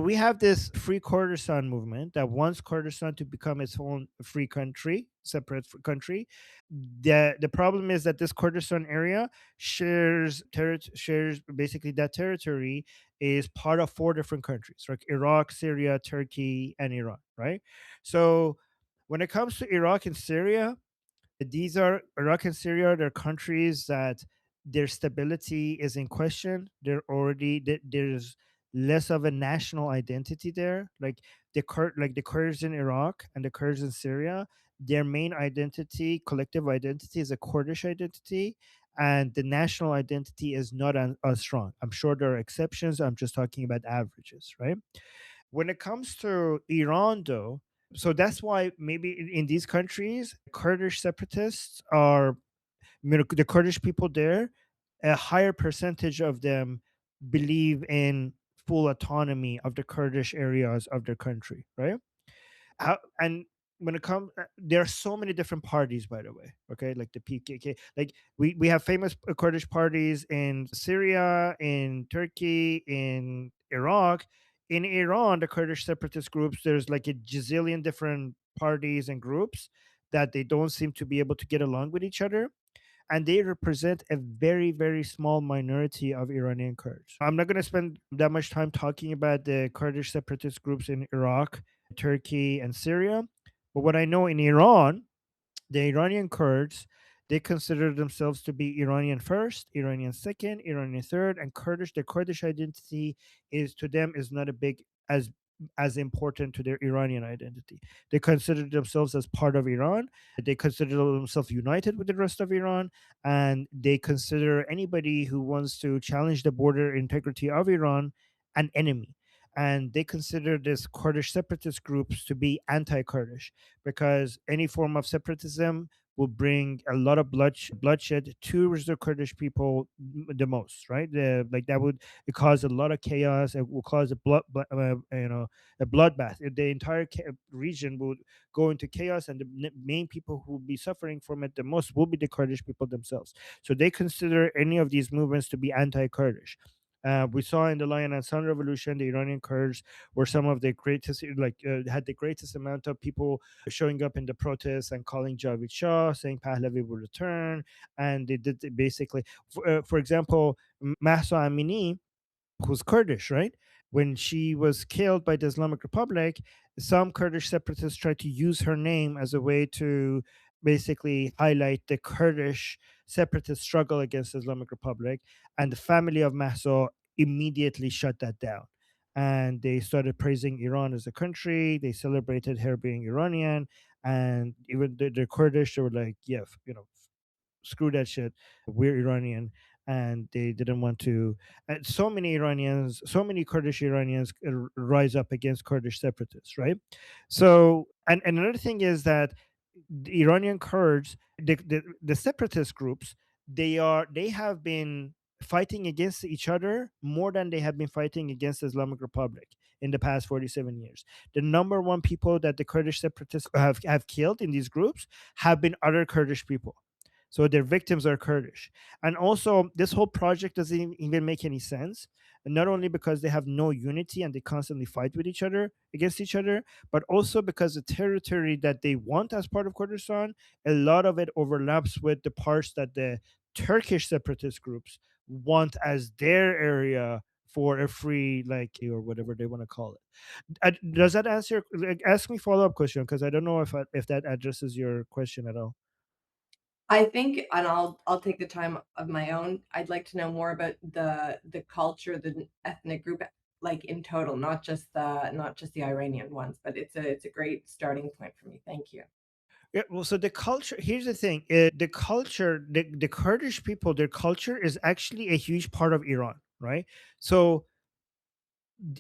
We have this free Kurdistan movement that wants Kurdistan to become its own free country, separate country. The problem is that this Kurdistan area shares basically that territory is part of four different countries, like Iraq, Syria, Turkey, and Iran, right? So when it comes to Iraq and Syria, these are Iraq and Syria. They're countries that their stability is in question. There's less of a national identity there. Like the Kurds in Iraq and the Kurds in Syria, their main identity, collective identity, is a Kurdish identity, and the national identity is not as strong. I'm sure there are exceptions. I'm just talking about averages, right? When it comes to Iran, though, so that's why maybe in these countries, Kurdish separatists are, the Kurdish people there, a higher percentage of them believe in full autonomy of the Kurdish areas of their country, right? And when it comes, there are so many different parties, by the way. Okay, like the PKK, like we have famous Kurdish parties in Syria, in Turkey, in Iraq. In Iran, the Kurdish separatist groups, there's like a gazillion different parties and groups that they don't seem to be able to get along with each other, and they represent a very, very small minority of Iranian Kurds. I'm not going to spend that much time talking about the Kurdish separatist groups in Iraq, Turkey, and Syria. But what I know in Iran, the Iranian Kurds, they consider themselves to be Iranian first, Iranian second, Iranian third, and Kurdish. The Kurdish identity is to them is not a big as important to their Iranian identity. They consider themselves as part of Iran. They consider themselves united with the rest of Iran, and they consider anybody who wants to challenge the border integrity of Iran an enemy. And they consider this Kurdish separatist groups to be anti-Kurdish, because any form of separatism will bring a lot of bloodshed towards the Kurdish people the most, right? Like that would cause a lot of chaos. It will cause a bloodbath. The entire region would go into chaos, and the main people who will be suffering from it the most will be the Kurdish people themselves. So they consider any of these movements to be anti-Kurdish. We saw in the Lion and Sun Revolution, the Iranian Kurds were some of the greatest, had the greatest amount of people showing up in the protests and calling Javid Shah, saying Pahlavi will return. And they did basically, for example, Mahsa Amini, who's Kurdish, right? When she was killed by the Islamic Republic, some Kurdish separatists tried to use her name as a way to basically highlight the Kurdish separatist struggle against the Islamic Republic. And the family of Mahsa immediately shut that down. And they started praising Iran as a country. They celebrated her being Iranian. And even the Kurdish, they were like, yeah, screw that shit. We're Iranian. And they didn't want to. And so many Iranians, so many Kurdish Iranians rise up against Kurdish separatists, right? So, and another thing is that the Iranian Kurds, the separatist groups, they have been fighting against each other more than they have been fighting against the Islamic Republic in the past 47 years. The number one people that the Kurdish separatists have killed in these groups have been other Kurdish people. So their victims are Kurdish. And also, this whole project doesn't even make any sense. And not only because they have no unity and they constantly fight with each other, against each other, but also because the territory that they want as part of Kurdistan, a lot of it overlaps with the parts that the Turkish separatist groups want as their area for a free, like, or whatever they want to call it. Does that answer? Like, ask me follow up question, because I don't know if that addresses your question at all. I think, and I'll take the time of my own. I'd like to know more about the culture, the ethnic group, like in total, not just the Iranian ones. But it's a great starting point for me. Thank you. Yeah, well, so the culture. Here's the thing: the culture, the Kurdish people, their culture is actually a huge part of Iran, right? So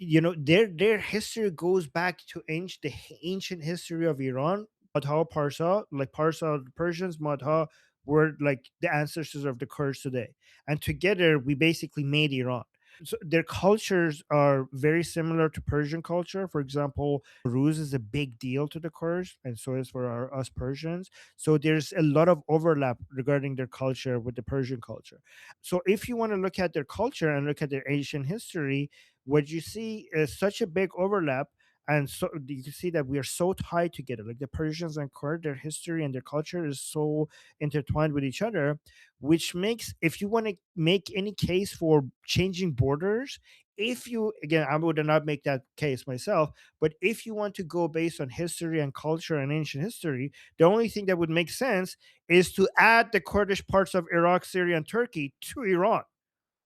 their history goes back to ancient history of Iran. Madha Parsa, like Parsa, the Persians, Madha were like the ancestors of the Kurds today, and together we basically made Iran. So their cultures are very similar to Persian culture. For example, Ruz is a big deal to the Kurds, and so is for us Persians. So there's a lot of overlap regarding their culture with the Persian culture. So if you want to look at their culture and look at their ancient history, what you see is such a big overlap, and so you can see that we are so tied together. Like the Persians and Kurd, their history and their culture is so intertwined with each other, which makes, if you want to make any case for changing borders, if you, again, I would not make that case myself, but if you want to go based on history and culture and ancient history, the only thing that would make sense is to add the Kurdish parts of Iraq, Syria, and Turkey to Iran.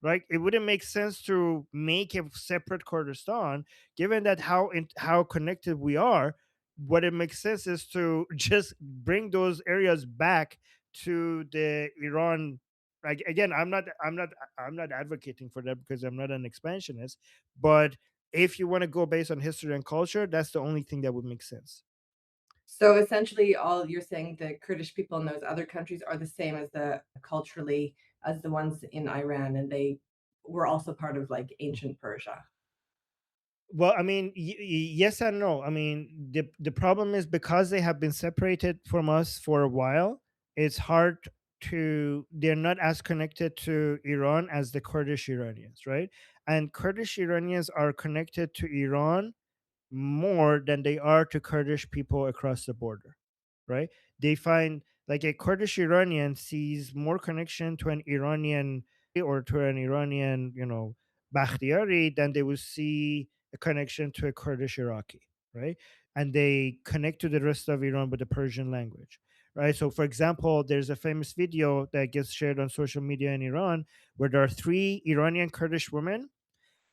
Right? It wouldn't make sense to make a separate Kurdistan, given that how connected we are. What it makes sense is to just bring those areas back to the Iran. Like, again, I'm not advocating for that because I'm not an expansionist. But if you want to go based on history and culture, that's the only thing that would make sense. So essentially, all you're saying the Kurdish people in those other countries are the same as the culturally as the ones in Iran, and they were also part of like ancient Persia. Well, I mean, yes and no. I mean, the problem is because they have been separated from us for a while, it's hard to, they're not as connected to Iran as the Kurdish Iranians, right? And Kurdish Iranians are connected to Iran more than they are to Kurdish people across the border, right? They find, like, a Kurdish Iranian sees more connection to an Iranian or to an Iranian, Bakhtiari than they would see a connection to a Kurdish Iraqi, right? And they connect to the rest of Iran with the Persian language, right? So, for example, there's a famous video that gets shared on social media in Iran where there are three Iranian Kurdish women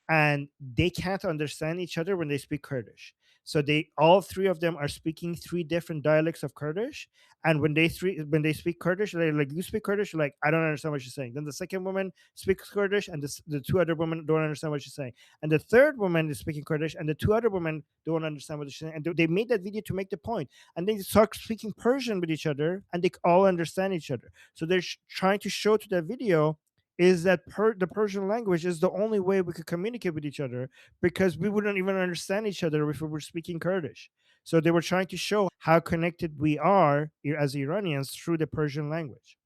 and they can't understand each other when they speak Kurdish. So they, all three of them are speaking three different dialects of Kurdish. And when they speak Kurdish, they're like, "You speak Kurdish?" You're like, "I don't understand what you're saying." Then the second woman speaks Kurdish, and the two other women don't understand what she's saying. And the third woman is speaking Kurdish, and the two other women don't understand what she's saying. And they made that video to make the point. And they start speaking Persian with each other, and they all understand each other. So they're trying to show to that video is that the Persian language is the only way we could communicate with each other, because we wouldn't even understand each other if we were speaking Kurdish. So they were trying to show how connected we are as Iranians through the Persian language.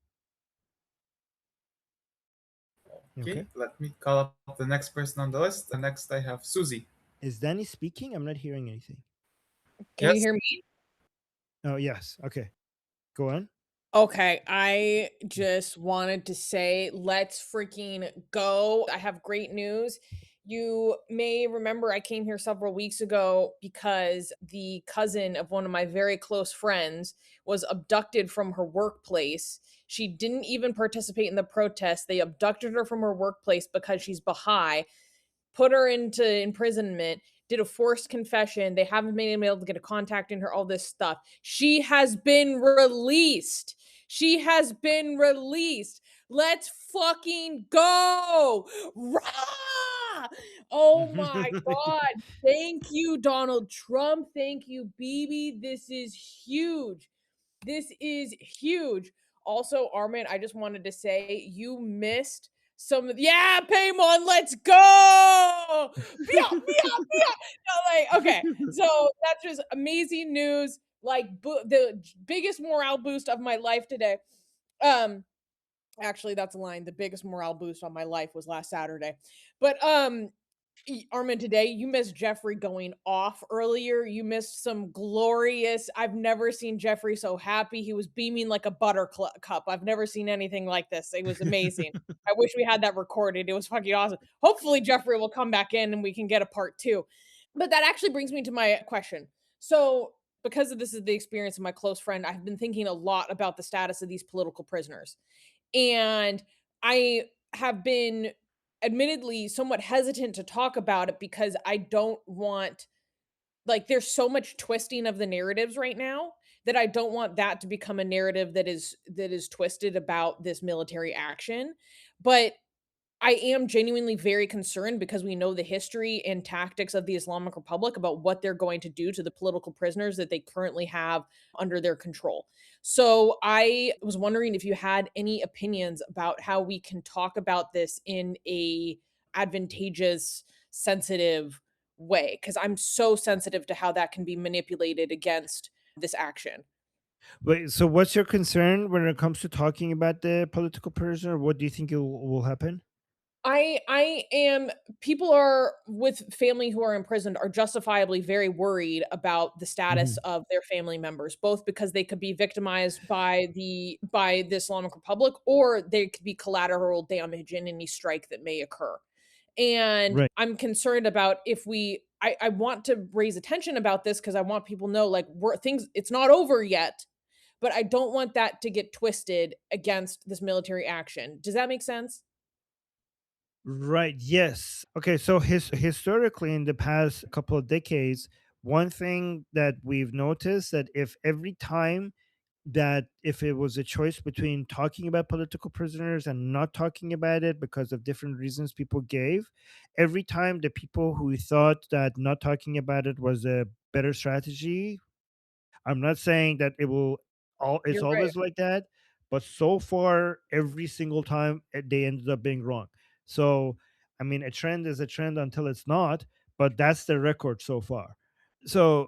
Okay, Okay. let me call up the next person on the list. And next I have Susie. Is Danny speaking? I'm not hearing anything. Can you Yes. hear me? Oh, yes. Okay. Go on. Okay, I just wanted to say, let's freaking go. I have great news. You may remember I came here several weeks ago because the cousin of one of my very close friends was abducted from her workplace. She didn't even participate in the protest. They abducted her from her workplace because she's Baha'i, put her into imprisonment, did a forced confession. They haven't been able to get a contact in her, all this stuff. She has been released. She has been released. Let's fucking go. Rah! Oh my God. Thank you, Donald Trump. Thank you, Bibi. This is huge. This is huge. Also, Armin, I just wanted to say you missed some of yeah, Paymon, let's go. Meow, meow, meow. No, like, okay. So that's just amazing news. Like the biggest morale boost of my life today. Um, actually, that's a line. The biggest morale boost on my life was last Saturday. But Armin, today you missed Jeffrey going off earlier. You missed some glorious. I've never seen Jeffrey so happy. He was beaming like a buttercup. I've never seen anything like this. It was amazing. I wish we had that recorded. It was fucking awesome. Hopefully, Jeffrey will come back in and we can get a part two. But that actually brings me to my question. So, because of this is the experience of my close friend, I've been thinking a lot about the status of these political prisoners. And I have been admittedly somewhat hesitant to talk about it because I don't want, like, there's so much twisting of the narratives right now that I don't want that to become a narrative that is twisted about this military action. But I am genuinely very concerned because we know the history and tactics of the Islamic Republic about what they're going to do to the political prisoners that they currently have under their control. So I was wondering if you had any opinions about how we can talk about this in a advantageous, sensitive way, because I'm so sensitive to how that can be manipulated against this action. Wait, so what's your concern when it comes to talking about the political prisoner? What do you think will happen? I am people are with family who are imprisoned are justifiably very worried about the status Mhm. of their family members, both because they could be victimized by the Islamic Republic, or they could be collateral damage in any strike that may occur. And Right. I'm concerned about if I want to raise attention about this because I want people to know like we're things it's not over yet, but I don't want that to get twisted against this military action. Does that make sense? Right. Yes. Okay. So historically, in the past couple of decades, one thing that we've noticed that if every time that if it was a choice between talking about political prisoners and not talking about it because of different reasons people gave, every time the people who thought that not talking about it was a better strategy. I'm not saying that it will all it's You're right. always like that, but so far every single time they ended up being wrong. So, I mean, a trend is a trend until it's not, but that's the record so far. So,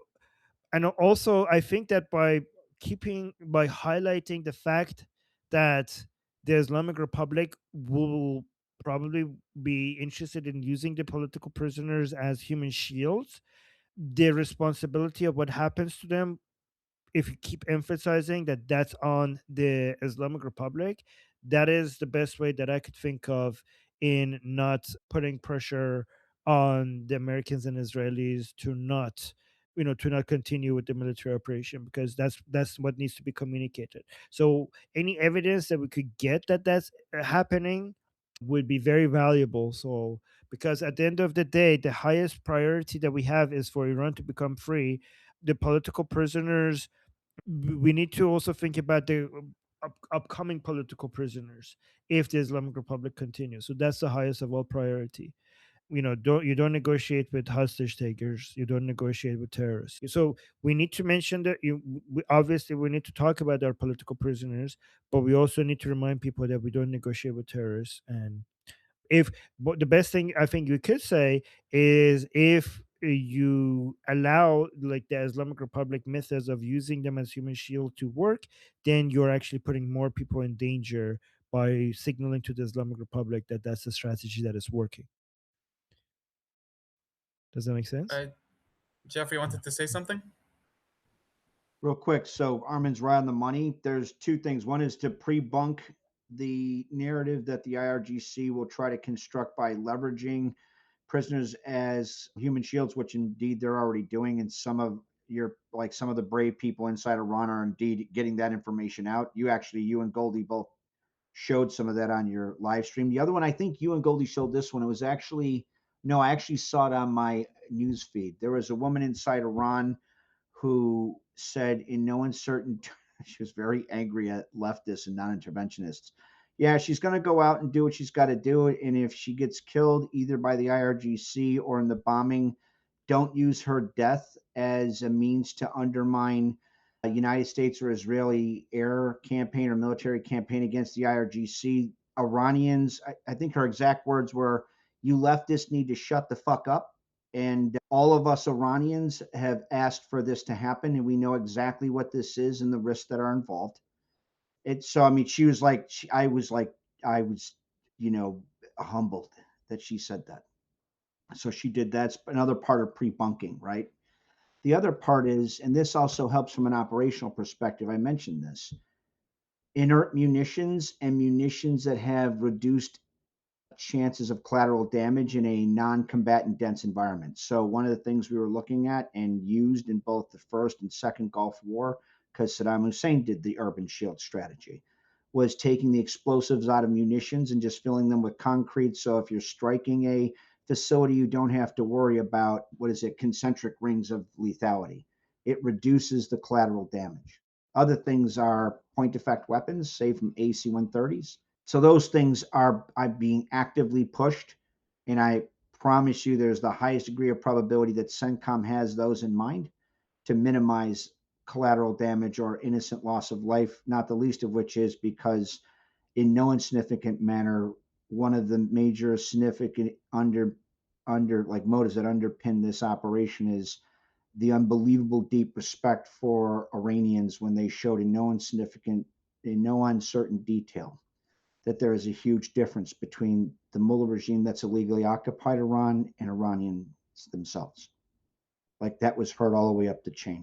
and also I think that by highlighting the fact that the Islamic Republic will probably be interested in using the political prisoners as human shields, the responsibility of what happens to them, if you keep emphasizing that that's on the Islamic Republic, that is the best way that I could think of in not putting pressure on the Americans and Israelis to not, to not continue with the military operation, because that's what needs to be communicated. So any evidence that we could get that that's happening would be very valuable. So because at the end of the day, the highest priority that we have is for Iran to become free. The political prisoners, we need to also think about the upcoming political prisoners if the Islamic Republic continues. So that's the highest of all priority. Don't negotiate with hostage takers. You don't negotiate with terrorists. So we need to mention that obviously we need to talk about our political prisoners, but we also need to remind people that we don't negotiate with terrorists. And if but the best thing I think you could say is if you allow like the Islamic Republic methods of using them as human shield to work, then you're actually putting more people in danger by signaling to the Islamic Republic that that's a strategy that is working. Does that make sense? Uh, Jeffrey Yeah. wanted to say something. Real quick, so Armin's right on the money. There's two things. One is to pre-bunk the narrative that the IRGC will try to construct by leveraging prisoners as human shields, which indeed they're already doing. And some of the brave people inside Iran are indeed getting that information out. You and Goldie both showed some of that on your live stream. The other one, I think you and Goldie showed this one. It was actually, no, I actually saw it on my news feed. There was a woman inside Iran who said in no uncertain she was very angry at leftists and non-interventionists. Yeah, she's going to go out and do what she's got to do, and if she gets killed either by the IRGC or in the bombing, don't use her death as a means to undermine a United States or Israeli air campaign or military campaign against the IRGC. Iranians, I think her exact words were, "You leftists need to shut the fuck up." And all of us Iranians have asked for this to happen, and we know exactly what this is and the risks that are involved. I mean, she was like, I was, you know, humbled that she said that. So she did. That's another part of pre-bunking, right? The other part is, and this also helps from an operational perspective. I mentioned this: inert munitions and munitions that have reduced chances of collateral damage in a non-combatant dense environment. So one of the things we were looking at and used in both the first and second Gulf War, because Saddam Hussein did the urban shield strategy, was taking the explosives out of munitions and just filling them with concrete. So if you're striking a facility, you don't have to worry about, concentric rings of lethality. It reduces the collateral damage. Other things are point effect weapons, say from AC-130s. So those things are being actively pushed, and I promise you there's the highest degree of probability that CENTCOM has those in mind to minimize collateral damage or innocent loss of life, not the least of which is because in no insignificant manner, one of the major significant under like motives that underpin this operation is the unbelievable deep respect for Iranians when they showed in no uncertain detail that there is a huge difference between the mullah regime that's illegally occupied Iran and Iranians themselves. Like that was heard all the way up the chain.